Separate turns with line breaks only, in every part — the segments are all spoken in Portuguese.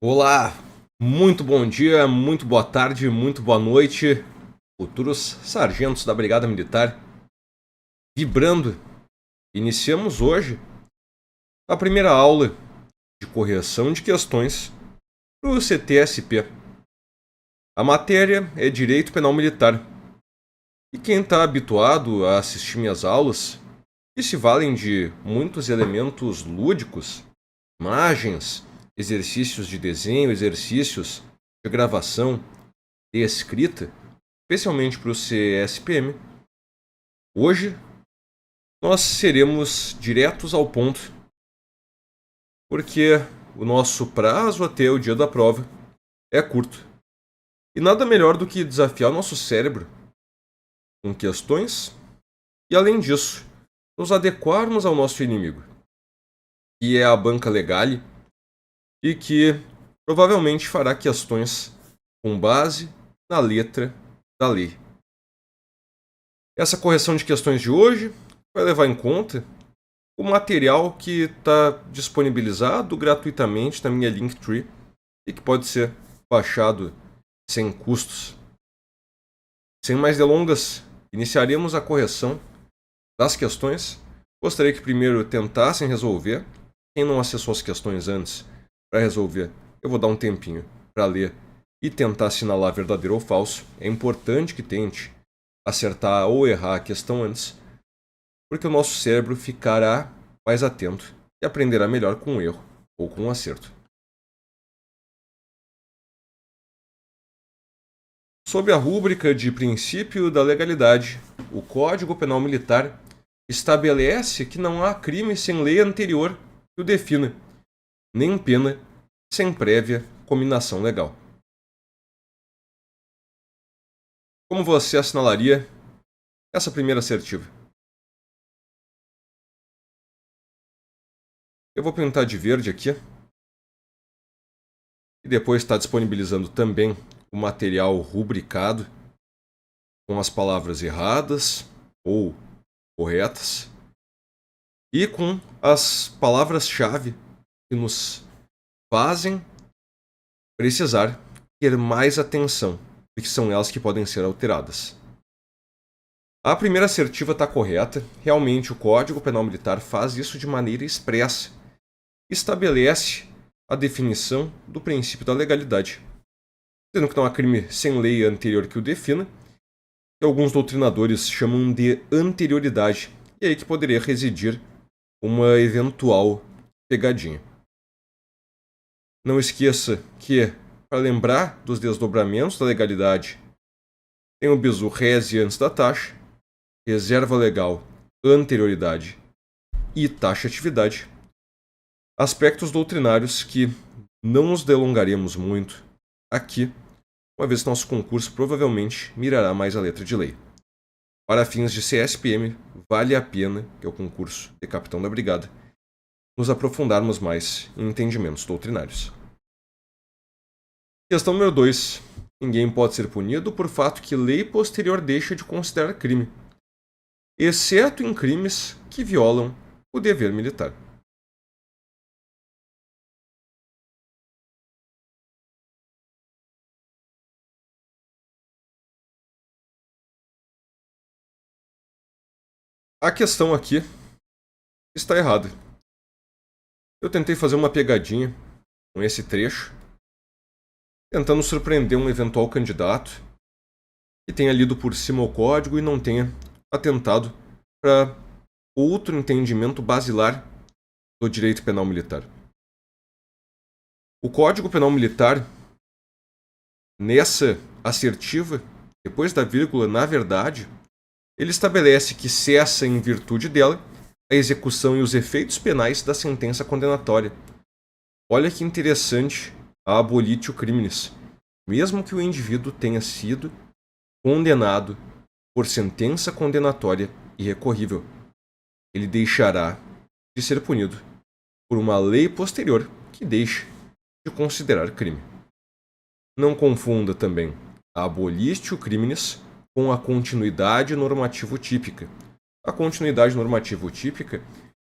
Olá, muito bom dia, muito boa tarde, muito boa noite, futuros sargentos da Brigada Militar. Vibrando, iniciamos hoje a primeira aula de correção de questões para o CTSP. A matéria é Direito Penal Militar. E quem está habituado a assistir minhas aulas, que se valem de muitos elementos lúdicos, imagens, exercícios de desenho, exercícios de gravação e escrita, especialmente para o CSPM, hoje nós seremos diretos ao ponto, porque o nosso prazo até o dia da prova é curto. E nada melhor do que desafiar o nosso cérebro com questões e, além disso, nos adequarmos ao nosso inimigo, que é a banca legale e que provavelmente fará questões com base na letra da lei. Essa correção de questões de hoje vai levar em conta o material que está disponibilizado gratuitamente na minha Linktree e que pode ser baixado sem custos. Sem mais delongas, iniciaremos a correção das questões. Gostaria que primeiro tentassem resolver. Quem não acessou as questões antes, para resolver, eu vou dar um tempinho para ler e tentar assinalar verdadeiro ou falso. É importante que tente acertar ou errar a questão antes, porque o nosso cérebro ficará mais atento e aprenderá melhor com o erro ou com o acerto. Sob a rúbrica de princípio da legalidade, o Código Penal Militar estabelece que não há crime sem lei anterior que o defina, nem pena sem prévia cominação legal. Como você assinalaria essa primeira assertiva? Eu vou pintar de verde aqui. E depois está disponibilizando também o material rubricado com as palavras erradas ou corretas e com as palavras-chave que nos fazem precisar ter mais atenção, porque são elas que podem ser alteradas. A primeira assertiva está correta. Realmente o Código Penal Militar faz isso de maneira expressa. Estabelece a definição do princípio da legalidade, dizendo que não há crime sem lei anterior que o defina, que alguns doutrinadores chamam de anterioridade, e aí que poderia residir uma eventual pegadinha. Não esqueça que, para lembrar dos desdobramentos da legalidade, tem o bizu rese antes da taxa, reserva legal, anterioridade e taxatividade. Aspectos doutrinários que não nos delongaremos muito aqui, uma vez que nosso concurso provavelmente mirará mais a letra de lei. Para fins de CSPM, vale a pena, que é o concurso de capitão da brigada, nos aprofundarmos mais em entendimentos doutrinários. Questão número 2. Ninguém pode ser punido por fato que lei posterior deixa de considerar crime, exceto em crimes que violam o dever militar. A questão aqui está errada. Eu tentei fazer uma pegadinha com esse trecho, tentando surpreender um eventual candidato que tenha lido por cima o código e não tenha atentado para outro entendimento basilar do direito penal militar. O Código Penal Militar, nessa assertiva, depois da vírgula, na verdade, ele estabelece que cessa em virtude dela a execução e os efeitos penais da sentença condenatória. Olha que interessante a abolitio criminis. Mesmo que o indivíduo tenha sido condenado por sentença condenatória irrecorrível, ele deixará de ser punido por uma lei posterior que deixe de considerar crime. Não confunda também a abolitio criminis com a continuidade normativo-típica. A continuidade normativo-típica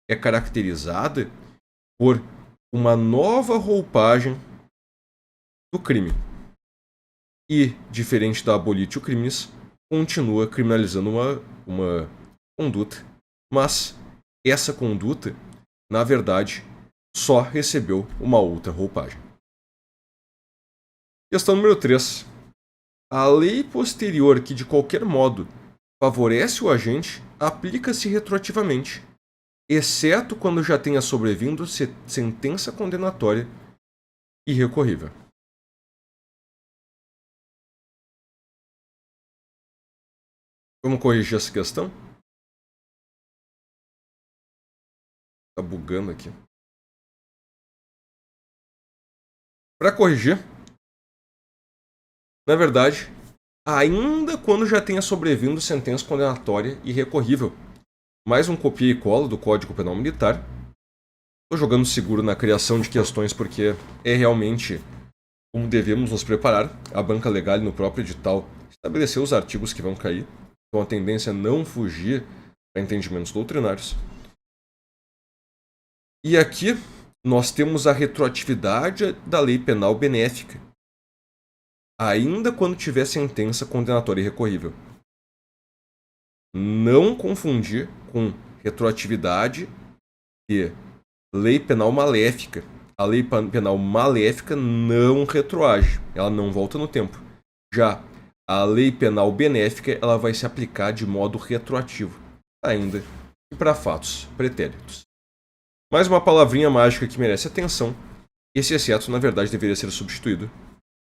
é caracterizada por uma nova roupagem do crime. E, diferente da abolitio criminis, continua criminalizando uma conduta, mas essa conduta, na verdade, só recebeu uma outra roupagem. Questão número 3. A lei posterior que, de qualquer modo, favorece o agente, aplica-se retroativamente, exceto quando já tenha sobrevindo sentença condenatória irrecorrível. Vamos corrigir essa questão? Tá bugando aqui. Para corrigir, na verdade, ainda quando já tenha sobrevindo sentença condenatória irrecorrível. Mais um copia e cola do Código Penal Militar. Estou jogando seguro na criação de questões porque é realmente como devemos nos preparar. A banca legal no próprio edital estabeleceu os artigos que vão cair. Então a tendência é não fugir para entendimentos doutrinários. E aqui nós temos a retroatividade da lei penal benéfica, ainda quando tiver sentença condenatória irrecorrível. Não confundir com retroatividade de lei penal maléfica. A lei penal maléfica não retroage, ela não volta no tempo. Já a lei penal benéfica, ela vai se aplicar de modo retroativo, ainda que para fatos pretéritos. Mais uma palavrinha mágica que merece atenção. Esse exceto, na verdade, deveria ser substituído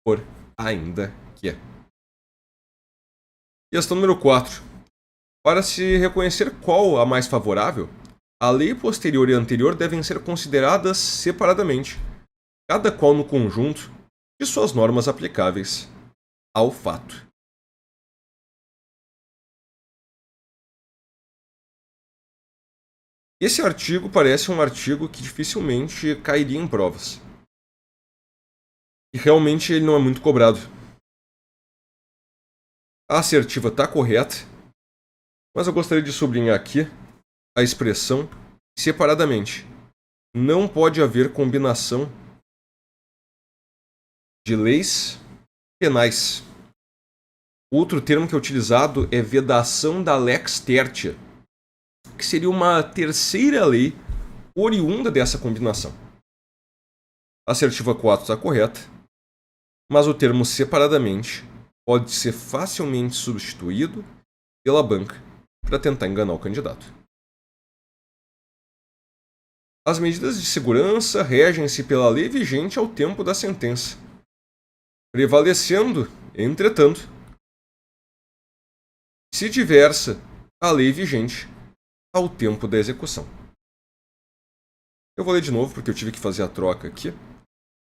por ainda que. Questão número 4. Para se reconhecer qual a mais favorável, a lei posterior e a anterior devem ser consideradas separadamente, cada qual no conjunto de suas normas aplicáveis ao fato. Esse artigo parece um artigo que dificilmente cairia em provas. E realmente ele não é muito cobrado. A assertiva está correta, mas eu gostaria de sublinhar aqui a expressão separadamente. Não pode haver combinação de leis penais. Outro termo que é utilizado é vedação da lex tertia, que seria uma terceira lei oriunda dessa combinação. A assertiva 4 está correta, mas o termo separadamente pode ser facilmente substituído pela banca para tentar enganar o candidato. As medidas de segurança regem-se pela lei vigente ao tempo da sentença, prevalecendo, entretanto, se diversa a lei vigente ao tempo da execução. Eu vou ler de novo porque eu tive que fazer a troca aqui.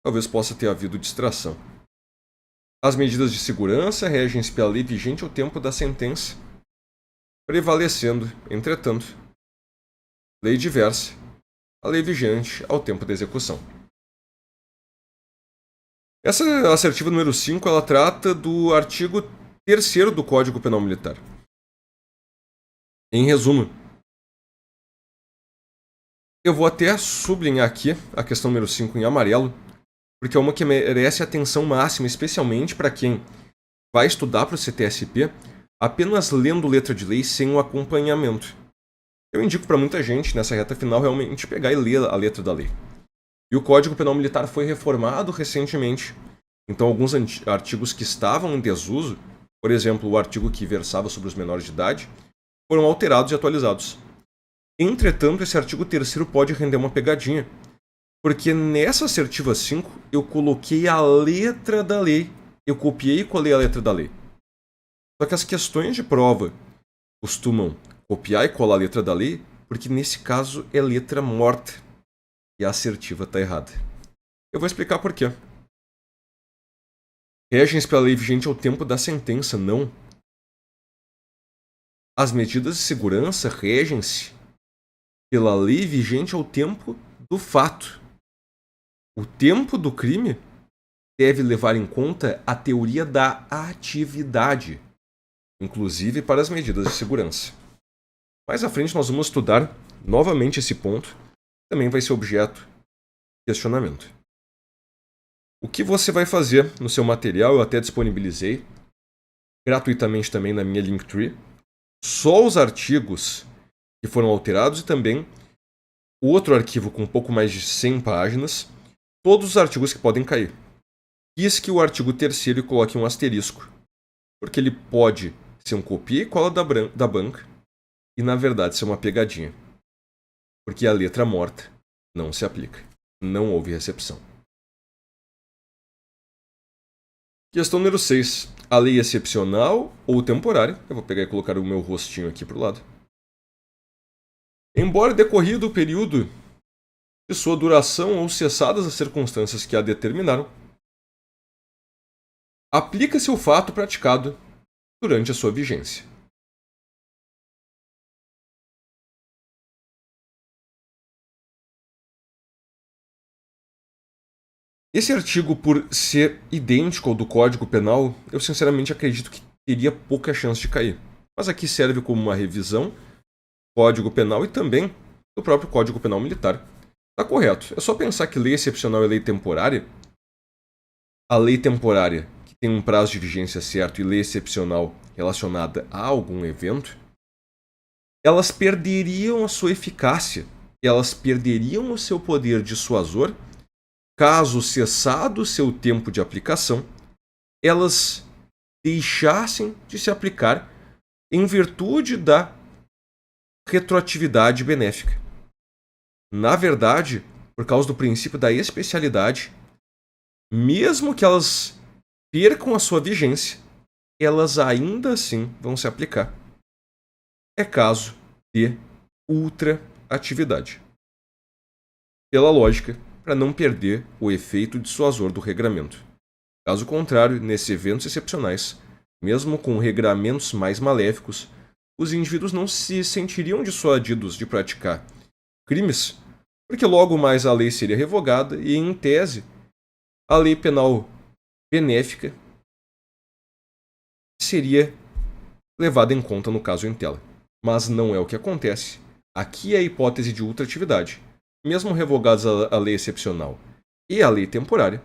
Talvez possa ter havido distração. As medidas de segurança regem-se pela lei vigente ao tempo da sentença, prevalecendo, entretanto, lei diversa, a lei vigente ao tempo da execução. Essa assertiva número 5, ela trata do artigo 3º do Código Penal Militar. Em resumo, eu vou até sublinhar aqui a questão número 5 em amarelo, porque é uma que merece atenção máxima, especialmente para quem vai estudar para o CTSP apenas lendo letra de lei sem um acompanhamento. Eu indico para muita gente, nessa reta final, realmente pegar e ler a letra da lei. E o Código Penal Militar foi reformado recentemente, então alguns artigos que estavam em desuso, por exemplo, o artigo que versava sobre os menores de idade, foram alterados e atualizados. Entretanto, esse artigo 3º pode render uma pegadinha, porque nessa assertiva 5 eu coloquei a letra da lei. Eu copiei e colei a letra da lei. Só que as questões de prova costumam copiar e colar a letra da lei, porque nesse caso é letra morta. E a assertiva está errada. Eu vou explicar por quê. Regem-se pela lei vigente ao tempo da sentença, não. As medidas de segurança regem-se pela lei vigente ao tempo do fato. O tempo do crime deve levar em conta a teoria da atividade, inclusive para as medidas de segurança. Mais à frente nós vamos estudar novamente esse ponto, que também vai ser objeto de questionamento. O que você vai fazer no seu material, eu até disponibilizei gratuitamente também na minha Linktree, só os artigos que foram alterados e também o outro arquivo com um pouco mais de 100 páginas, todos os artigos que podem cair. Risque o artigo terceiro e coloque um asterisco, porque ele pode ser um copia e cola da banca e, na verdade, ser uma pegadinha. Porque a letra morta não se aplica. Não houve recepção. Questão número 6. A lei excepcional ou temporária. Eu vou pegar e colocar o meu rostinho aqui para o lado. Embora decorrido o período de sua duração ou cessadas as circunstâncias que a determinaram, aplica-se o fato praticado durante a sua vigência. Esse artigo, por ser idêntico ao do Código Penal, eu sinceramente acredito que teria pouca chance de cair. Mas aqui serve como uma revisão do Código Penal e também do próprio Código Penal Militar. Está correto. É só pensar que lei excepcional e lei temporária. A lei temporária, que tem um prazo de vigência certo, e lei excepcional relacionada a algum evento, elas perderiam a sua eficácia, elas perderiam o seu poder dissuasor caso, cessado seu tempo de aplicação, elas deixassem de se aplicar em virtude da retroatividade benéfica. Na verdade, por causa do princípio da especialidade, mesmo que elas percam a sua vigência, elas ainda assim vão se aplicar. É caso de ultraatividade. Pela lógica, para não perder o efeito dissuasor do regramento. Caso contrário, nesses eventos excepcionais, mesmo com regramentos mais maléficos, os indivíduos não se sentiriam dissuadidos de praticar crimes, porque logo mais a lei seria revogada e, em tese, a lei penal benéfica seria levada em conta no caso em tela. Mas não é o que acontece. Aqui é a hipótese de ultraatividade. Mesmo revogadas a lei excepcional e a lei temporária,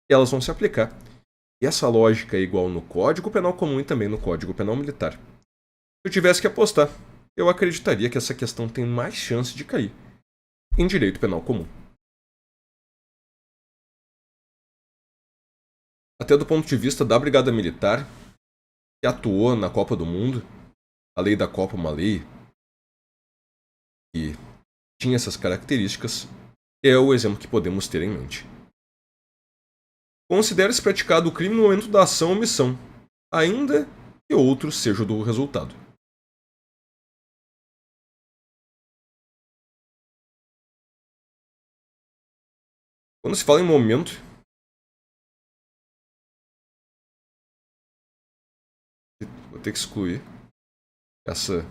elas vão se aplicar. E essa lógica é igual no Código Penal Comum e também no Código Penal Militar. Se eu tivesse que apostar, eu acreditaria que essa questão tem mais chance de cair em direito penal comum. Até do ponto de vista da Brigada Militar, que atuou na Copa do Mundo, a lei da Copa é uma lei que tinha essas características, é o exemplo que podemos ter em mente. Considere-se praticado o crime no momento da ação ou omissão, ainda que outro seja o do resultado. Quando se fala em momento, vou ter que excluir essa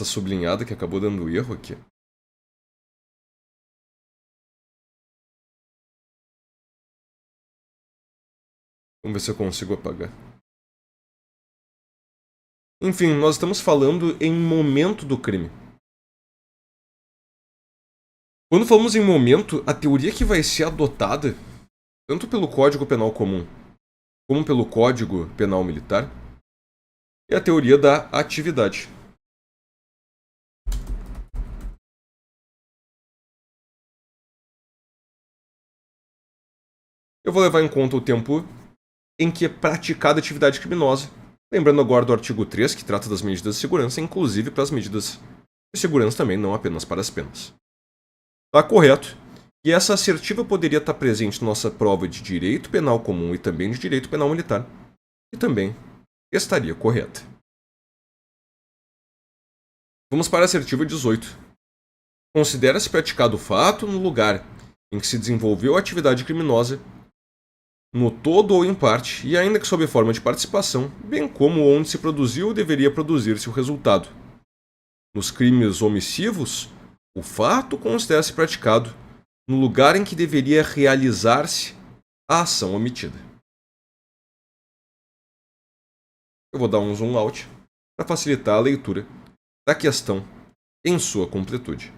sublinhada que acabou dando erro aqui. Vamos ver se eu consigo apagar. Enfim, nós estamos falando em momento do crime. Quando falamos em momento, a teoria que vai ser adotada, tanto pelo Código Penal Comum como pelo Código Penal Militar, é a teoria da atividade. Eu vou levar em conta o tempo em que é praticada atividade criminosa, lembrando agora do artigo 3, que trata das medidas de segurança, inclusive para as medidas de segurança também, não apenas para as penas. Está correto. E essa assertiva poderia estar presente na nossa prova de direito penal comum e também de direito penal militar. E também estaria correta. Vamos para a assertiva 18. Considera-se praticado o fato no lugar em que se desenvolveu a atividade criminosa, no todo ou em parte, e ainda que sob forma de participação, bem como onde se produziu ou deveria produzir-se o resultado. Nos crimes omissivos, o fato considera-se praticado no lugar em que deveria realizar-se a ação omitida. Eu vou dar um zoom out para facilitar a leitura da questão em sua completude.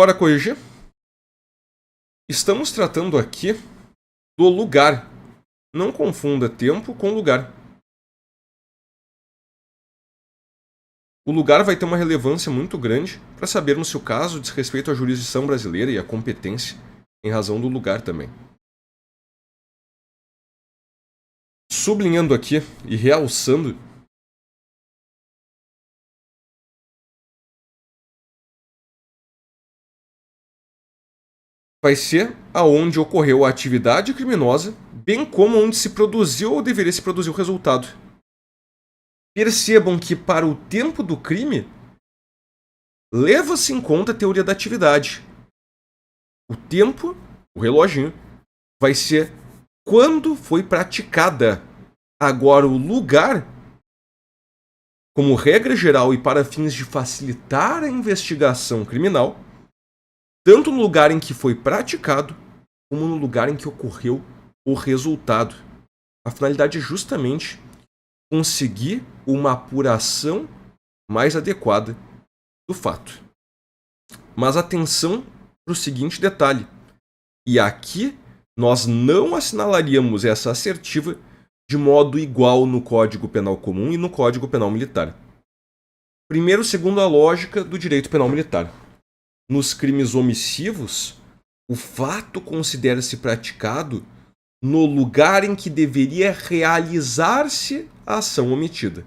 Bora corrigir. Estamos tratando aqui do lugar. Não confunda tempo com lugar. O lugar vai ter uma relevância muito grande para sabermos se o caso diz respeito à jurisdição brasileira e à competência, em razão do lugar também. Sublinhando aqui e realçando, vai ser aonde ocorreu a atividade criminosa, bem como onde se produziu ou deveria se produzir o resultado. Percebam que para o tempo do crime, leva-se em conta a teoria da atividade. O tempo, o reloginho, vai ser quando foi praticada. Agora, o lugar, como regra geral e para fins de facilitar a investigação criminal, tanto no lugar em que foi praticado, como no lugar em que ocorreu o resultado. A finalidade é justamente conseguir uma apuração mais adequada do fato. Mas atenção para o seguinte detalhe. E aqui nós não assinalaríamos essa assertiva de modo igual no Código Penal Comum e no Código Penal Militar. Primeiro, segundo a lógica do direito penal militar. Nos crimes omissivos, o fato considera-se praticado no lugar em que deveria realizar-se a ação omitida.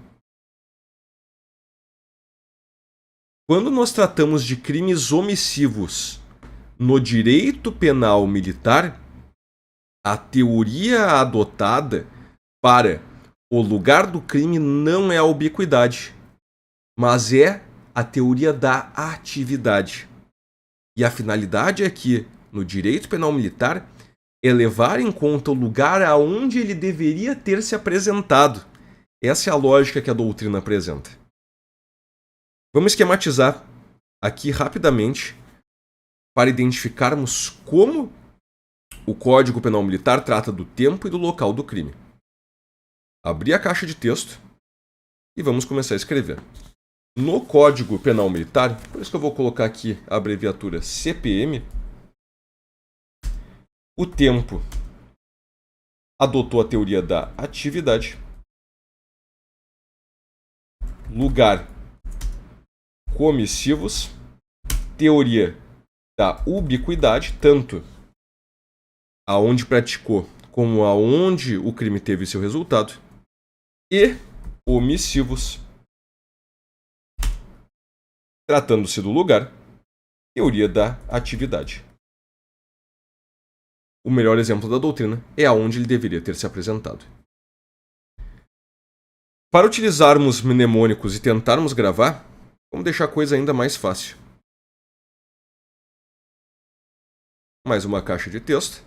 Quando nós tratamos de crimes omissivos no direito penal militar, a teoria adotada para o lugar do crime não é a ubiquidade, mas é a teoria da atividade. E a finalidade aqui, no direito penal militar, é levar em conta o lugar aonde ele deveria ter se apresentado. Essa é a lógica que a doutrina apresenta. Vamos esquematizar aqui rapidamente para identificarmos como o Código Penal Militar trata do tempo e do local do crime. Abrir a caixa de texto e vamos começar a escrever. No Código Penal Militar, por isso que eu vou colocar aqui a abreviatura CPM, o tempo adotou a teoria da atividade, lugar, comissivos, teoria da ubiquidade, tanto aonde praticou como aonde o crime teve seu resultado, e omissivos, tratando-se do lugar, teoria da atividade. O melhor exemplo da doutrina é aonde ele deveria ter se apresentado. Para utilizarmos mnemônicos e tentarmos gravar, vamos deixar a coisa ainda mais fácil. Mais uma caixa de texto.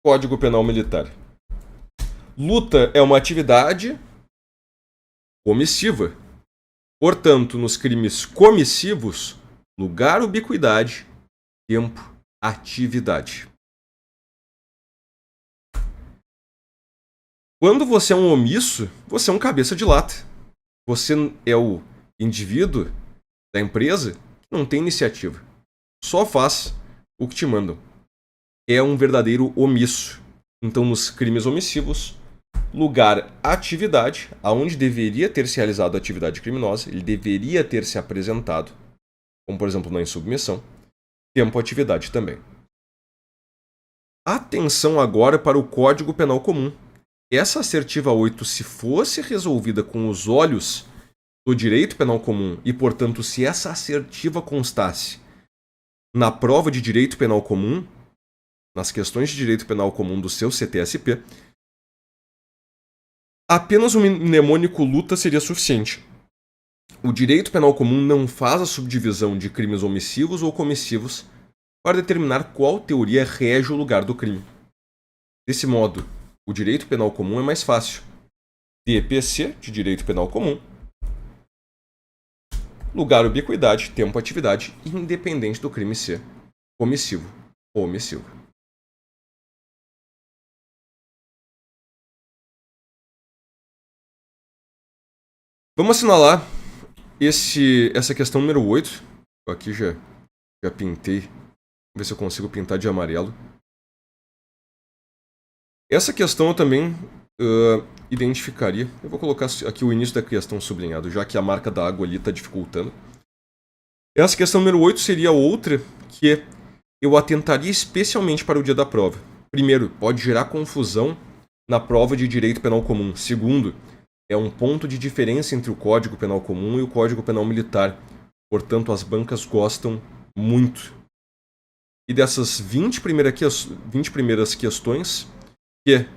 Código Penal Militar. Luta é uma atividade comissiva. Portanto, nos crimes comissivos, lugar, ubiquidade, tempo, atividade. Quando você é um omisso, você é um cabeça de lata. Você é o indivíduo da empresa que não tem iniciativa. Só faz o que te mandam. É um verdadeiro omisso. Então, nos crimes omissivos, lugar, atividade, aonde deveria ter se realizado a atividade criminosa, ele deveria ter se apresentado, como por exemplo na insubmissão, tempo, atividade também. Atenção agora para o Código Penal Comum. Essa assertiva 8, se fosse resolvida com os olhos do direito penal comum e, portanto, se essa assertiva constasse na prova de direito penal comum, nas questões de direito penal comum do seu CTSP, apenas o mnemônico luta seria suficiente. O direito penal comum não faz a subdivisão de crimes omissivos ou comissivos para determinar qual teoria rege o lugar do crime. Desse modo, o direito penal comum é mais fácil. DPC, de direito penal comum, lugar, ubiquidade, tempo, atividade, independente do crime ser comissivo ou omissivo. Vamos assinalar essa questão número 8, eu aqui já pintei. Vamos ver se eu consigo pintar de amarelo. Essa questão eu também identificaria. Eu vou colocar aqui o início da questão sublinhado, já que a marca da água ali está dificultando. Essa questão número 8 seria outra que eu atentaria especialmente para o dia da prova. Primeiro, pode gerar confusão na prova de direito penal comum. Segundo, é um ponto de diferença entre o Código Penal Comum e o Código Penal Militar. Portanto, as bancas gostam muito. E dessas 20 primeiras questões que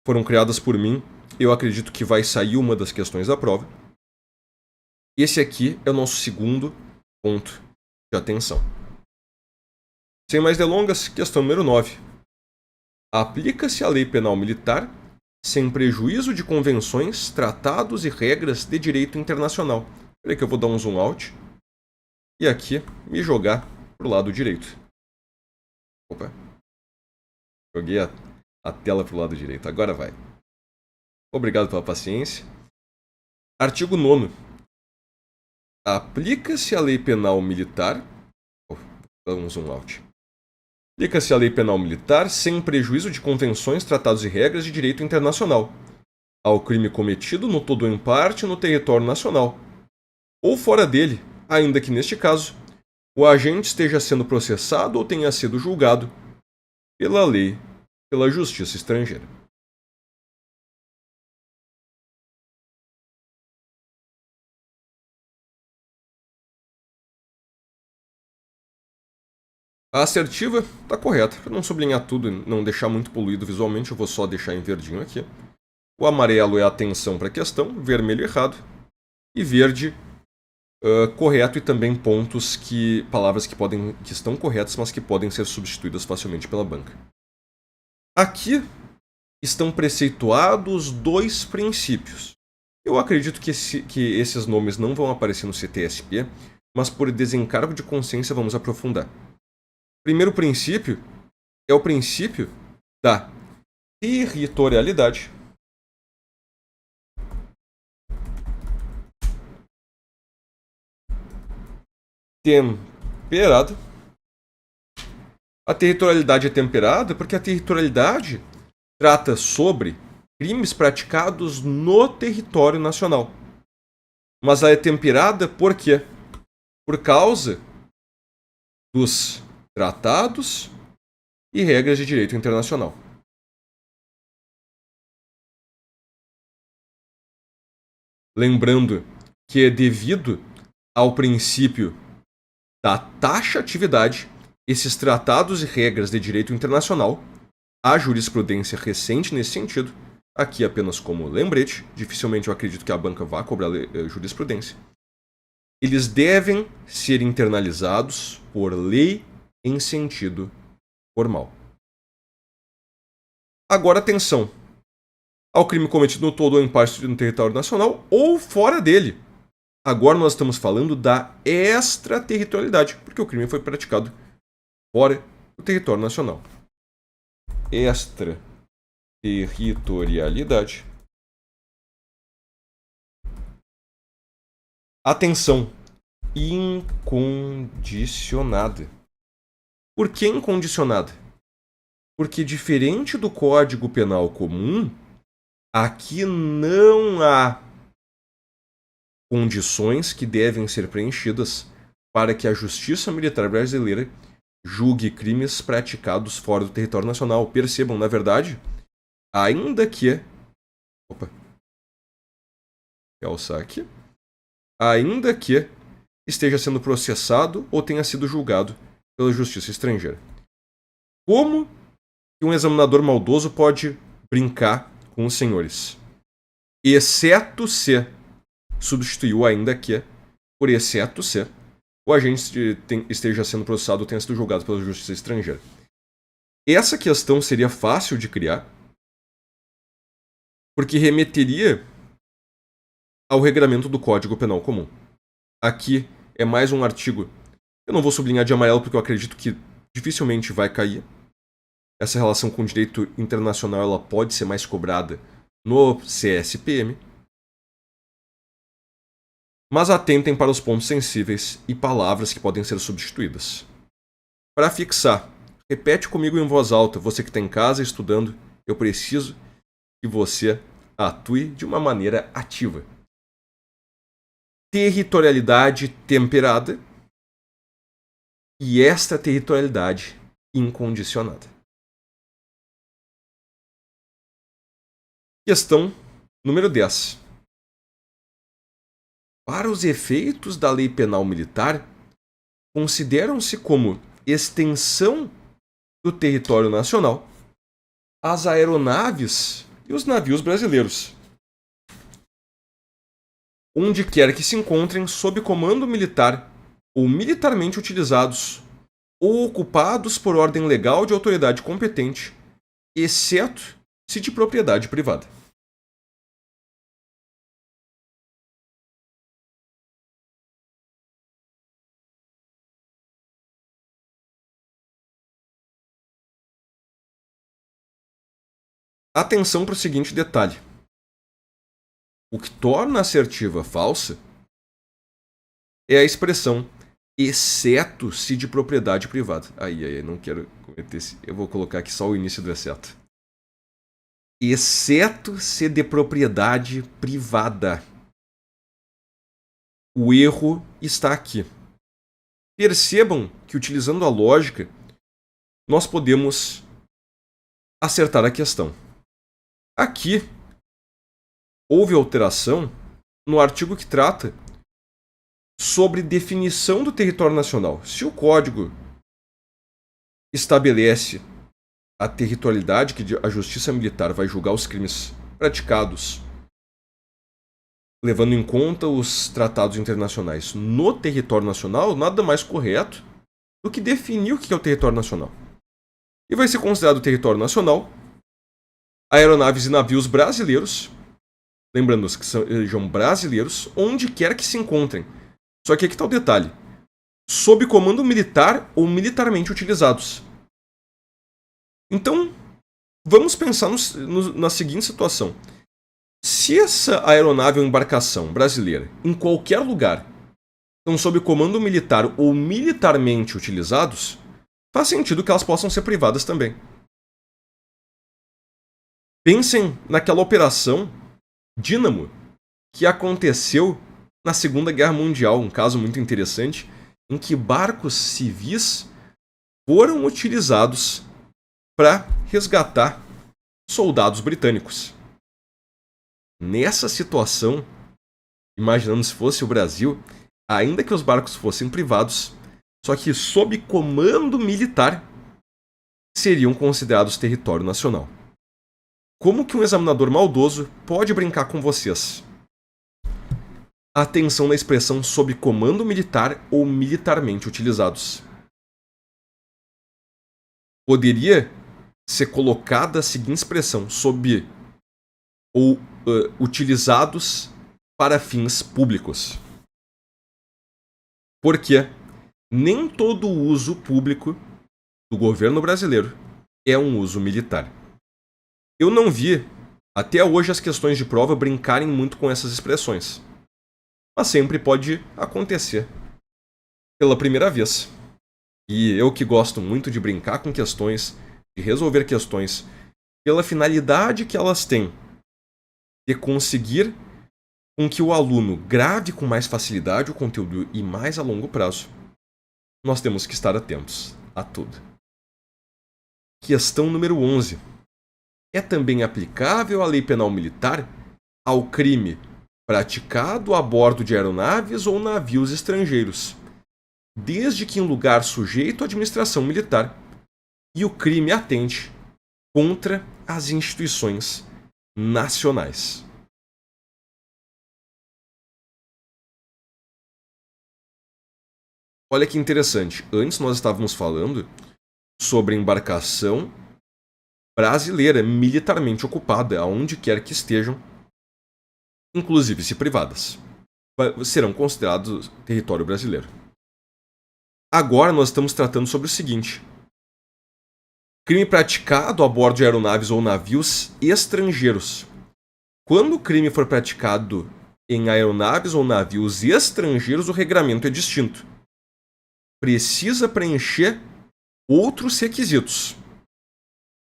foram criadas por mim, eu acredito que vai sair uma das questões da prova. Esse aqui é o nosso segundo ponto de atenção. Sem mais delongas, questão número 9. Aplica-se a lei penal militar sem prejuízo de convenções, tratados e regras de direito internacional. Espera aí que eu vou dar um zoom out. E aqui, me jogar pro lado direito. Opa. Joguei a tela pro lado direito. Agora vai. Obrigado pela paciência. Artigo 9º. Aplica-se a lei penal militar... Vou dar um zoom out. Aplica-se a lei penal militar sem prejuízo de convenções, tratados e regras de direito internacional ao crime cometido no todo ou em parte no território nacional, ou fora dele, ainda que neste caso, o agente esteja sendo processado ou tenha sido julgado pela lei, pela justiça estrangeira. A assertiva está correta. Para não sublinhar tudo e não deixar muito poluído visualmente, eu vou só deixar em verdinho aqui. O amarelo é a atenção para a questão, vermelho errado, e verde correto e também pontos palavras que estão corretas, mas que podem ser substituídas facilmente pela banca. Aqui estão preceituados 2 princípios. Eu acredito que esses nomes não vão aparecer no CTSP, mas por desencargo de consciência vamos aprofundar. Primeiro princípio é o princípio da territorialidade. Temperado. A territorialidade é temperada porque a territorialidade trata sobre crimes praticados no território nacional. Mas ela é temperada por quê? Por causa dos tratados e regras de direito internacional. Lembrando que é devido ao princípio da taxatividade, esses tratados e regras de direito internacional, há jurisprudência recente nesse sentido, aqui apenas como lembrete, dificilmente eu acredito que a banca vá cobrar jurisprudência, eles devem ser internalizados por lei em sentido formal. Agora atenção ao crime cometido no todo ou em parte no território nacional ou fora dele. Agora nós estamos falando da extraterritorialidade, porque o crime foi praticado fora do território nacional. Extraterritorialidade. Atenção, incondicionada. Por que incondicionada? Porque diferente do Código Penal Comum, aqui não há condições que devem ser preenchidas para que a Justiça Militar Brasileira julgue crimes praticados fora do território nacional. Percebam, na verdade, ainda que... Opa. Realçar aqui. Ainda que esteja sendo processado ou tenha sido julgado pela Justiça Estrangeira. Como que um examinador maldoso pode brincar com os senhores? Exceto se substituiu ainda que, por exceto se, o agente esteja sendo processado ou tenha sido julgado pela Justiça Estrangeira. Essa questão seria fácil de criar, porque remeteria ao regramento do Código Penal Comum. Aqui é mais um artigo. Eu não vou sublinhar de amarelo porque eu acredito que dificilmente vai cair. Essa relação com o direito internacional ela pode ser mais cobrada no CSPM. mas atentem para os pontos sensíveis e palavras que podem ser substituídas. Para fixar, repete comigo em voz alta, você que está em casa estudando, eu preciso que você atue de uma maneira ativa. Territorialidade temperada e extraterritorialidade incondicionada. Questão número 10. Para os efeitos da lei penal militar, consideram-se como extensão do território nacional as aeronaves e os navios brasileiros, onde quer que se encontrem sob comando militar ou militarmente utilizados ou ocupados por ordem legal de autoridade competente, exceto se de propriedade privada. Atenção para o seguinte detalhe. O que torna a assertiva falsa é a expressão exceto se de propriedade privada. Aí, não quero cometer esse... Eu vou colocar aqui só o início do exceto. Exceto se de propriedade privada. O erro está aqui. Percebam que, utilizando a lógica, nós podemos acertar a questão. Aqui, houve alteração no artigo que trata sobre definição do território nacional. Se o Código estabelece a territorialidade que a Justiça Militar vai julgar os crimes praticados, levando em conta os tratados internacionais no território nacional, nada mais correto do que definir o que é o território nacional. E vai ser considerado território nacional aeronaves e navios brasileiros, lembrando que sejam brasileiros, onde quer que se encontrem. Só que aqui está o detalhe. Sob comando militar ou militarmente utilizados. Então, vamos pensar na seguinte situação. Se essa aeronave ou embarcação brasileira, em qualquer lugar, estão sob comando militar ou militarmente utilizados, faz sentido que elas possam ser privadas também. Pensem naquela operação Dínamo que aconteceu na Segunda Guerra Mundial, um caso muito interessante, em que barcos civis foram utilizados para resgatar soldados britânicos. Nessa situação, imaginando se fosse o Brasil, ainda que os barcos fossem privados, só que sob comando militar, seriam considerados território nacional. Como que um examinador maldoso pode brincar com vocês? Atenção na expressão sob comando militar ou militarmente utilizados. Poderia ser colocada a seguinte expressão, sob ou utilizados para fins públicos. Porque nem todo uso público do governo brasileiro é um uso militar. Eu não vi, até hoje, as questões de prova brincarem muito com essas expressões. Mas sempre pode acontecer pela primeira vez. E eu que gosto muito de brincar com questões, de resolver questões, pela finalidade que elas têm de conseguir com que o aluno grave com mais facilidade o conteúdo e mais a longo prazo, nós temos que estar atentos a tudo. Questão número 11. É também aplicável a lei penal militar ao crime praticado a bordo de aeronaves ou navios estrangeiros, desde que em lugar sujeito à administração militar e o crime atente contra as instituições nacionais. Olha que interessante, antes nós estávamos falando sobre embarcação brasileira militarmente ocupada, aonde quer que estejam, inclusive se privadas, serão considerados território brasileiro. Agora nós estamos tratando sobre o seguinte: crime praticado a bordo de aeronaves ou navios estrangeiros. Quando o crime for praticado Em aeronaves ou navios estrangeiros, o regramento é distinto. Precisa preencher outros requisitos.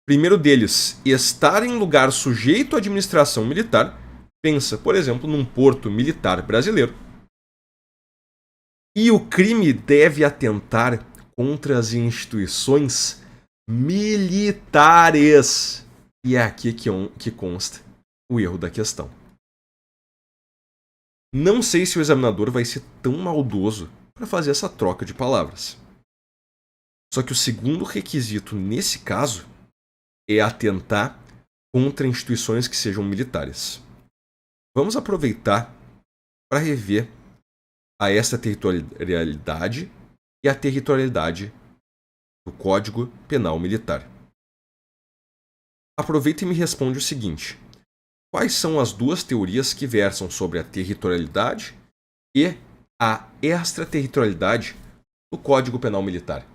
Primeiro deles, estar em lugar sujeito à administração militar. Pensa, por exemplo, num porto militar brasileiro. E o crime deve atentar contra as instituições militares. E é aqui que consta o erro da questão. Não sei se o examinador vai ser tão maldoso para fazer essa troca de palavras. Só que o segundo requisito nesse caso é atentar contra instituições que sejam militares. Vamos aproveitar para rever a extraterritorialidade e a territorialidade do Código Penal Militar. Aproveita e me responde o seguinte: quais são as duas teorias que versam sobre a territorialidade e a extraterritorialidade do Código Penal Militar?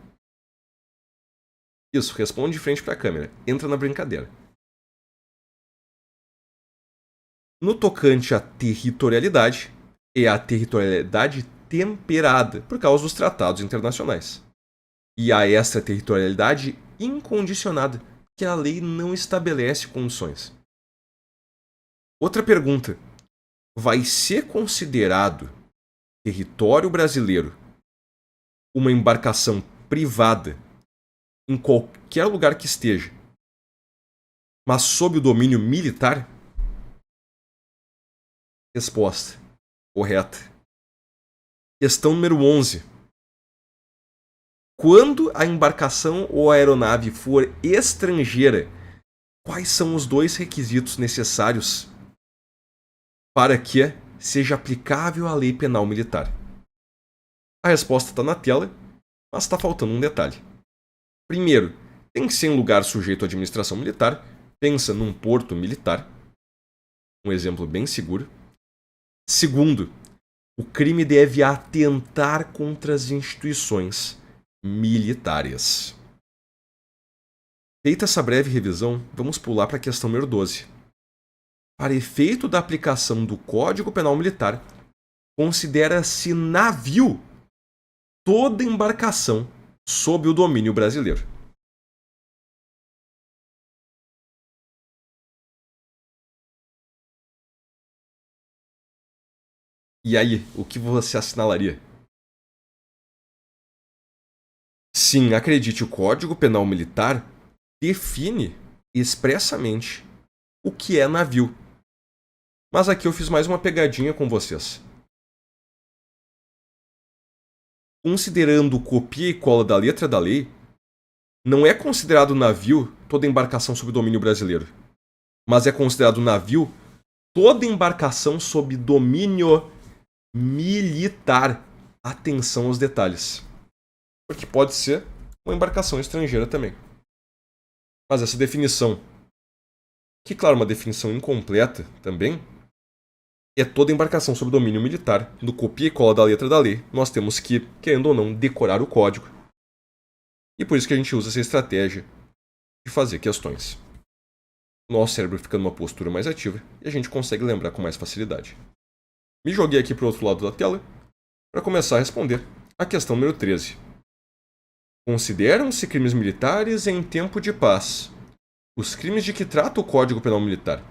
Isso, responde de frente para a câmera. Entra na brincadeira. No tocante à territorialidade, é a territorialidade temperada por causa dos tratados internacionais. E a extraterritorialidade incondicionada, que a lei não estabelece condições. Outra pergunta: vai ser considerado território brasileiro uma embarcação privada em qualquer lugar que esteja, mas sob o domínio militar? Resposta correta. Questão número 11. Quando a embarcação ou a aeronave for estrangeira, quais são os dois requisitos necessários para que seja aplicável a lei penal militar? A resposta está na tela, mas está faltando um detalhe. Primeiro, tem que ser em lugar sujeito à administração militar. Pensa num porto militar. Um exemplo bem seguro. Segundo, o crime deve atentar contra as instituições militares. Feita essa breve revisão, vamos pular para a questão número 12. Para efeito da aplicação do Código Penal Militar, considera-se navio toda embarcação sob o domínio brasileiro. E aí, o que você assinalaria? Sim, acredite, o Código Penal Militar define expressamente o que é navio. Mas aqui eu fiz mais uma pegadinha com vocês. Considerando copia e cola da letra da lei, não é considerado navio toda embarcação sob domínio brasileiro, mas é considerado navio toda embarcação sob domínio militar. Atenção aos detalhes. Porque pode ser uma embarcação estrangeira também. Mas essa definição, que claro, uma definição incompleta também, é toda embarcação sob domínio militar. No copia e cola da letra da lei, nós temos que, querendo ou não, decorar o código. E por isso que a gente usa essa estratégia de fazer questões. O nosso cérebro fica numa postura mais ativa e a gente consegue lembrar com mais facilidade. Me joguei aqui para o outro lado da tela para começar a responder a questão número 13. Consideram-se crimes militares em tempo de paz os crimes de que trata o Código Penal Militar,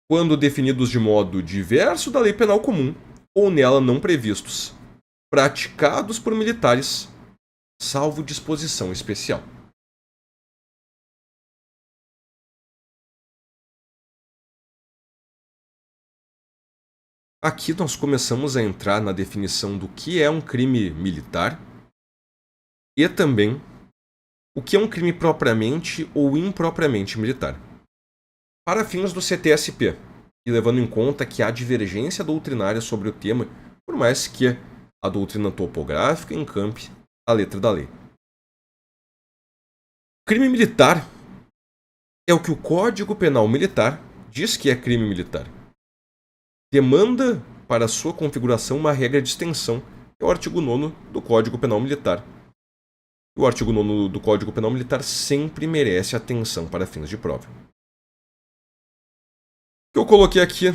quando definidos de modo diverso da lei penal comum ou nela não previstos, praticados por militares, salvo disposição especial. Aqui nós começamos a entrar na definição do que é um crime militar e também o que é um crime propriamente ou impropriamente militar. Para fins do CTSP, e levando em conta que há divergência doutrinária sobre o tema, por mais que a doutrina topográfica encampe a letra da lei. Crime militar é o que o Código Penal Militar diz que é crime militar. Demanda para sua configuração uma regra de extensão, que é o artigo 9º do Código Penal Militar. O artigo 9º do Código Penal Militar sempre merece atenção para fins de prova. O que eu coloquei aqui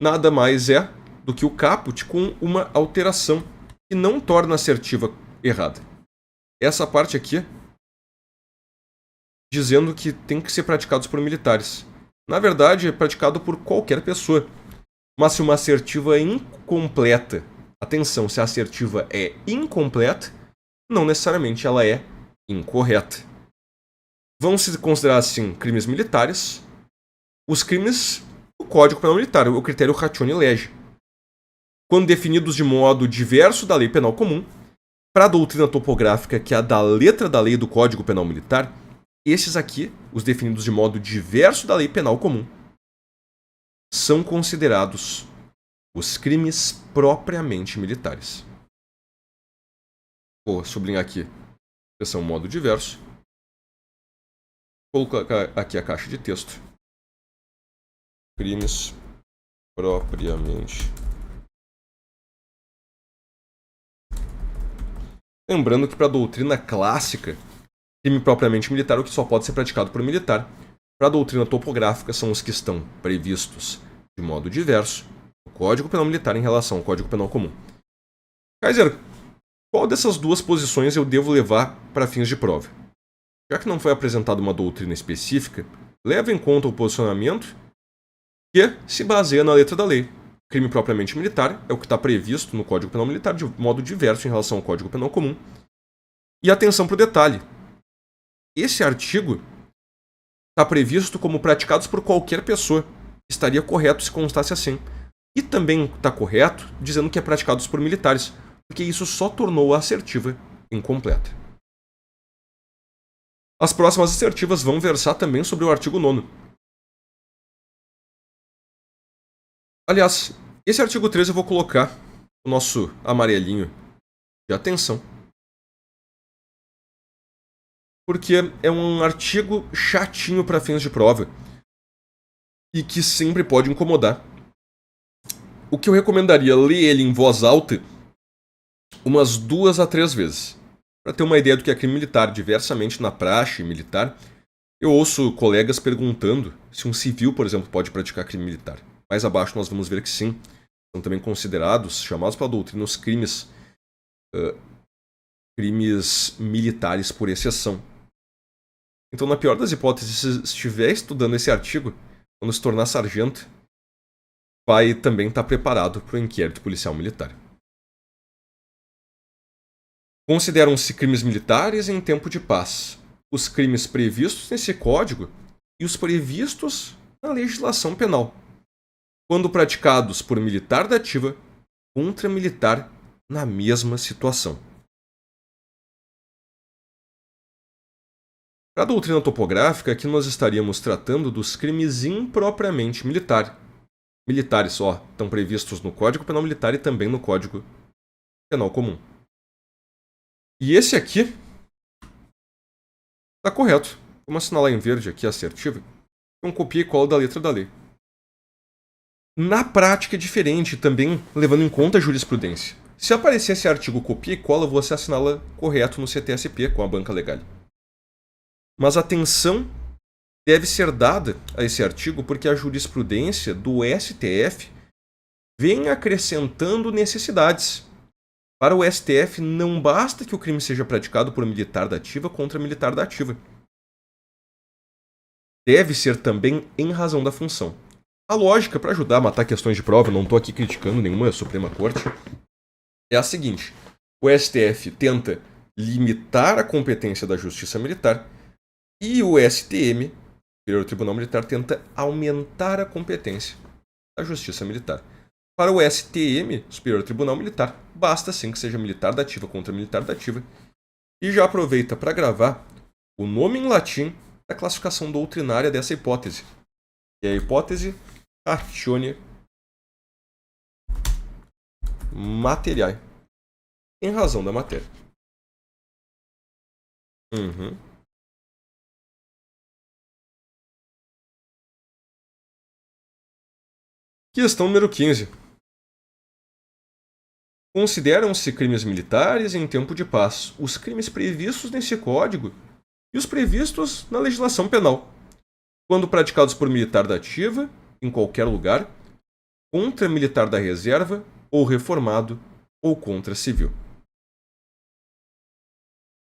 nada mais é do que o caput com uma alteração que não torna a assertiva errada. Essa parte aqui, dizendo que tem que ser praticados por militares. Na verdade, é praticado por qualquer pessoa. Mas se uma assertiva é incompleta, atenção, se a assertiva é incompleta, não necessariamente ela é incorreta. Vão se considerar, assim, crimes militares os crimes do Código Penal Militar, o critério ratione lege. Quando definidos de modo diverso da lei penal comum, para a doutrina topográfica, que é a da letra da lei do Código Penal Militar, esses aqui, os definidos de modo diverso da lei penal comum, são considerados os crimes propriamente militares. Vou sublinhar aqui a expressão modo diverso. Vou colocar aqui a caixa de texto. Crimes propriamente. Lembrando que para a doutrina clássica, crime propriamente militar é o que só pode ser praticado por militar. Para a doutrina topográfica, são os que estão previstos de modo diverso no Código Penal Militar em relação ao Código Penal Comum. Kaiser, qual dessas duas posições eu devo levar para fins de prova? Já que não foi apresentada uma doutrina específica, leva em conta o posicionamento que se baseia na letra da lei. Crime propriamente militar é o que está previsto no Código Penal Militar de modo diverso em relação ao Código Penal Comum. E atenção para o detalhe. Esse artigo está previsto como praticados por qualquer pessoa. Estaria correto se constasse assim. E também está correto dizendo que é praticados por militares, porque isso só tornou a assertiva incompleta. As próximas assertivas vão versar também sobre o artigo 9º. Aliás, esse artigo 13 eu vou colocar o nosso amarelinho de atenção, porque é um artigo chatinho para fins de prova e que sempre pode incomodar. O que eu recomendaria ler ele em voz alta umas 2 a 3 vezes, para ter uma ideia do que é crime militar. Diversamente na praxe militar, eu ouço colegas perguntando se um civil, por exemplo, pode praticar crime militar. Mais abaixo nós vamos ver que sim. São também considerados, chamados pela doutrina, os crimes militares por exceção. Então, na pior das hipóteses, se estiver estudando esse artigo, quando se tornar sargento, vai também estar preparado para o inquérito policial militar. Consideram-se crimes militares em tempo de paz os crimes previstos nesse código e os previstos na legislação penal, quando praticados por militar da ativa contra militar na mesma situação. Para a doutrina topográfica, aqui nós estaríamos tratando dos crimes impropriamente militares, estão previstos no Código Penal Militar e também no Código Penal Comum. E esse aqui está correto. Vamos assinalar em verde aqui a assertiva. Um copia e cola da letra da lei. Na prática é diferente, também levando em conta a jurisprudência. Se aparecer esse artigo copia e cola, você assinala correto no CTSP com a banca legal. Mas atenção deve ser dada a esse artigo porque a jurisprudência do STF vem acrescentando necessidades. Para o STF, não basta que o crime seja praticado por militar da ativa contra militar da ativa. Deve ser também em razão da função. A lógica, para ajudar a matar questões de prova, não estou aqui criticando nenhuma Suprema Corte, é a seguinte. O STF tenta limitar a competência da Justiça Militar e o STM, Superior Tribunal Militar, tenta aumentar a competência da Justiça Militar. Para o STM, Superior Tribunal Militar, basta sim que seja militar da ativa contra militar da ativa. E já aproveita para gravar o nome em latim da classificação doutrinária dessa hipótese, que é a hipótese ratione materiae, em razão da matéria. Questão número 15. Consideram-se crimes militares em tempo de paz os crimes previstos nesse código e os previstos na legislação penal, quando praticados por militar da ativa, em qualquer lugar, contra militar da reserva, ou reformado, ou contra civil.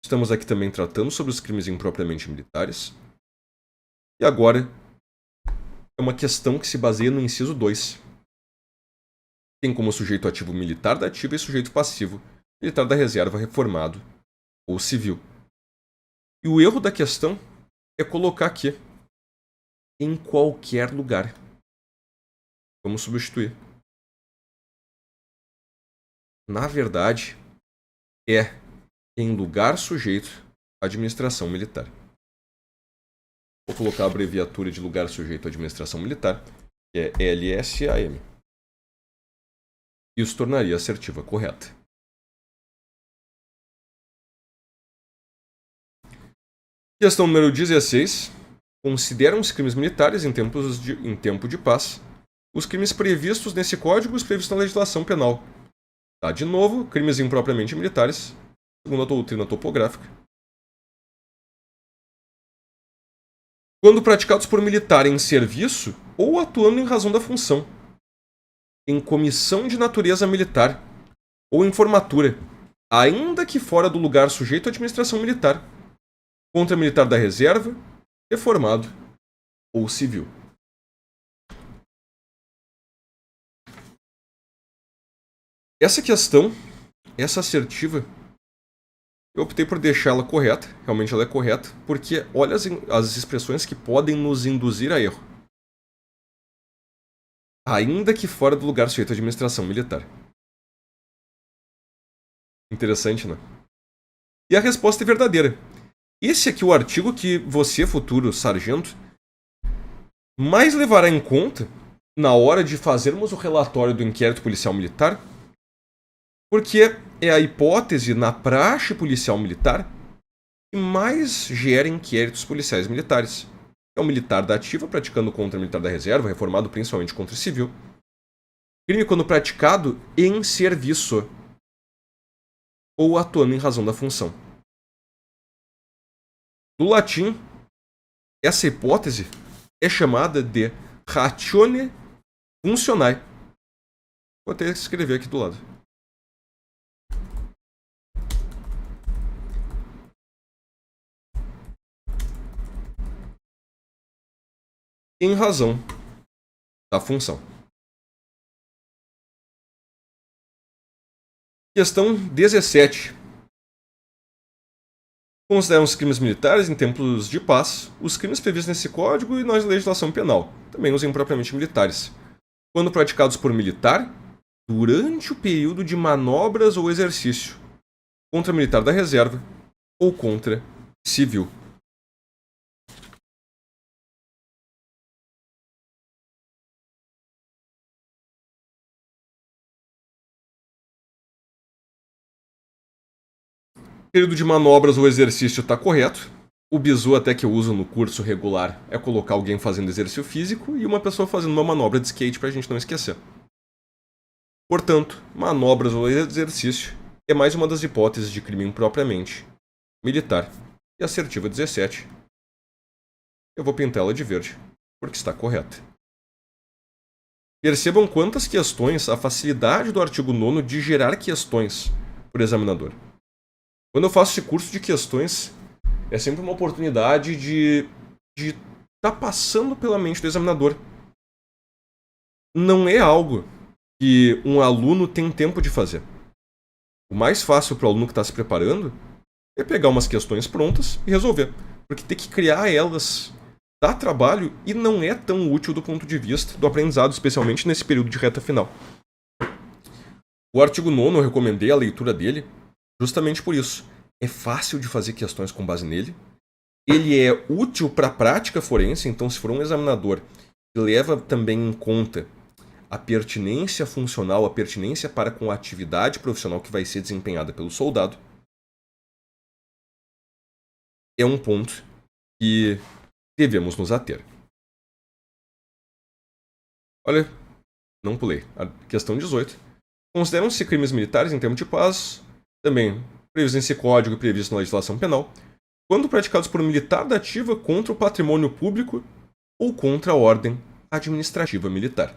Estamos aqui também tratando sobre os crimes impropriamente militares. E agora é uma questão que se baseia no inciso 2. Tem como sujeito ativo militar da ativa e sujeito passivo, militar da reserva, reformado ou civil. E o erro da questão é colocar aqui em qualquer lugar. Vamos substituir. Na verdade, é em lugar sujeito à administração militar. Vou colocar a abreviatura de lugar sujeito à administração militar, que é LSAM. Isso tornaria a assertiva correta. Questão número 16. Consideram os crimes militares em tempo de paz os crimes previstos nesse código e os previstos na legislação penal. Tá, de novo, crimes impropriamente militares, segundo a doutrina topográfica. Quando praticados por militar em serviço ou atuando em razão da função, em comissão de natureza militar ou em formatura, ainda que fora do lugar sujeito à administração militar, contra militar da reserva, reformado ou civil. Essa questão, essa assertiva, eu optei por deixá-la correta, realmente ela é correta, porque olha as expressões que podem nos induzir a erro. Ainda que fora do lugar sujeito à administração militar. Interessante, né? E a resposta é verdadeira. Esse aqui é o artigo que você, futuro sargento, mais levará em conta na hora de fazermos o relatório do inquérito policial militar, porque é a hipótese na praxe policial militar que mais gera inquéritos policiais militares. É o militar da ativa praticando contra o militar da reserva, reformado principalmente contra o civil. Crime quando praticado em serviço ou atuando em razão da função. No latim, essa hipótese é chamada de ratione functionae. Vou até escrever aqui do lado. Em razão da função. Questão 17. Consideram os crimes militares em tempos de paz os crimes previstos nesse código e na legislação penal, também os impropriamente militares, quando praticados por militar durante o período de manobras ou exercício, contra militar da reserva ou contra civil. Período de manobras ou exercício está correto. O bizu até que eu uso no curso regular é colocar alguém fazendo exercício físico e uma pessoa fazendo uma manobra de skate para a gente não esquecer. Portanto, manobras ou exercício é mais uma das hipóteses de crime impropriamente militar. E assertiva 17. Eu vou pintá-la de verde, porque está correta. Percebam quantas questões, a facilidade do artigo 9º de gerar questões por examinador. Quando eu faço esse curso de questões, é sempre uma oportunidade de estar passando pela mente do examinador. Não é algo que um aluno tem tempo de fazer. O mais fácil para o aluno que está se preparando é pegar umas questões prontas e resolver. Porque ter que criar elas dá trabalho e não é tão útil do ponto de vista do aprendizado, especialmente nesse período de reta final. O artigo 9º eu recomendei a leitura dele justamente por isso. É fácil de fazer questões com base nele. Ele é útil para a prática forense, então se for um examinador que leva também em conta a pertinência funcional, a pertinência para com a atividade profissional que vai ser desempenhada pelo soldado, é um ponto que devemos nos ater. Olha, não pulei. A questão 18. Consideram-se crimes militares em tempo de paz, também previstos nesse código e previstos na legislação penal, quando praticados por um militar da ativa contra o patrimônio público ou contra a ordem administrativa militar.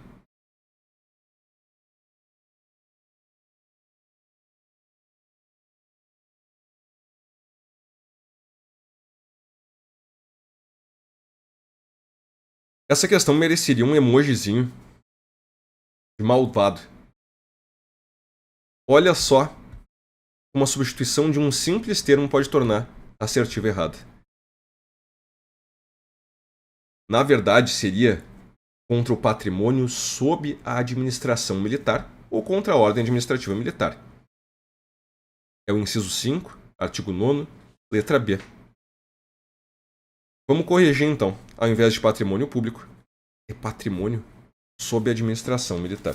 Essa questão mereceria um emojizinho de malvado. Olha só como a substituição de um simples termo pode tornar assertiva errada. Na verdade, seria contra o patrimônio sob a administração militar ou contra a ordem administrativa militar. É o inciso 5, artigo 9º, letra B. Vamos corrigir então. Ao invés de patrimônio público, é patrimônio sob a administração militar.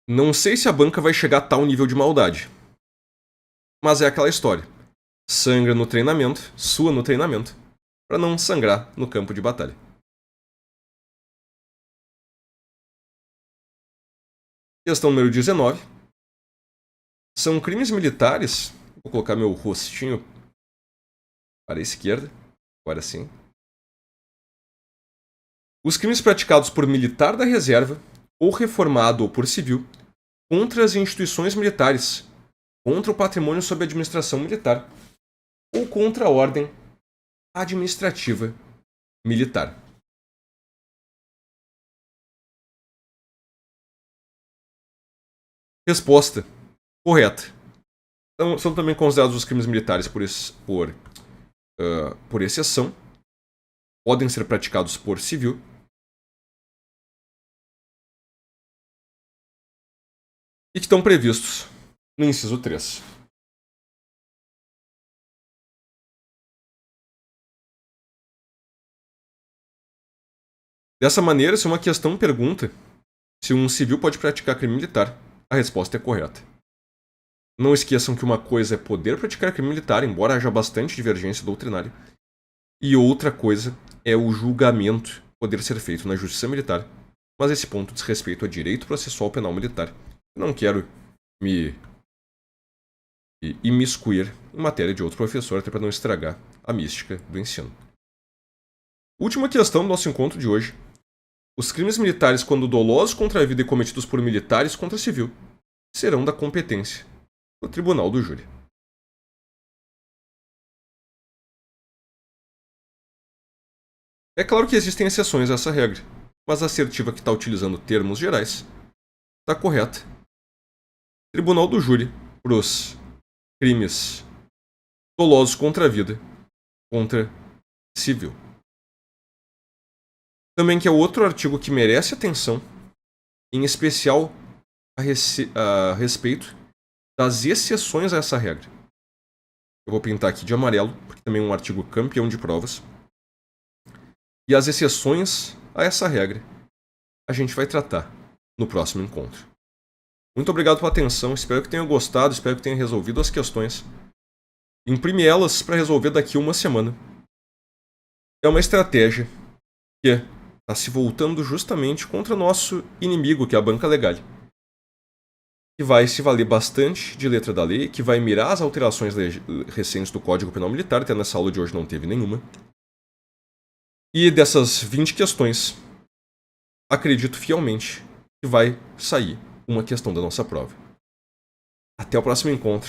Não sei se a banca vai chegar a tal nível de maldade. Mas é aquela história. Sangra no treinamento, sua no treinamento, para não sangrar no campo de batalha. Questão número 19. São crimes militares. Vou colocar meu rostinho para a esquerda. Agora sim. Os crimes praticados por militar da reserva, ou reformado ou por civil, contra as instituições militares, contra o patrimônio sob administração militar, ou contra a ordem administrativa militar. Resposta correta. Então, são também considerados os crimes militares por exceção. Podem ser praticados por civil. E que estão previstos no inciso 3. Dessa maneira, se uma questão pergunta se um civil pode praticar crime militar, a resposta é correta. Não esqueçam que uma coisa é poder praticar crime militar, embora haja bastante divergência doutrinária, e outra coisa é o julgamento poder ser feito na justiça militar, mas esse ponto diz respeito a direito processual penal militar. Eu não quero me imiscuir em matéria de outro professor, até para não estragar a mística do ensino. Última questão do nosso encontro de hoje. Os crimes militares, quando dolosos contra a vida e cometidos por militares contra civil, serão da competência do tribunal do júri. É claro que existem exceções a essa regra, mas a assertiva que está utilizando termos gerais está correta. Tribunal do júri para os crimes dolosos contra a vida, contra civil. Também que é outro artigo que merece atenção, em especial a respeito das exceções a essa regra. Eu vou pintar aqui de amarelo, porque também é um artigo campeão de provas. E as exceções a essa regra a gente vai tratar no próximo encontro. Muito obrigado pela atenção, espero que tenham gostado, espero que tenham resolvido as questões. Imprime elas para resolver daqui a uma semana. É uma estratégia que está se voltando justamente contra o nosso inimigo, que é a banca legal. Que vai se valer bastante de letra da lei, que vai mirar as alterações recentes do Código Penal Militar, até nessa aula de hoje não teve nenhuma. E dessas 20 questões, acredito fielmente que vai sair uma questão da nossa prova. Até o próximo encontro.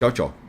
Tchau, tchau.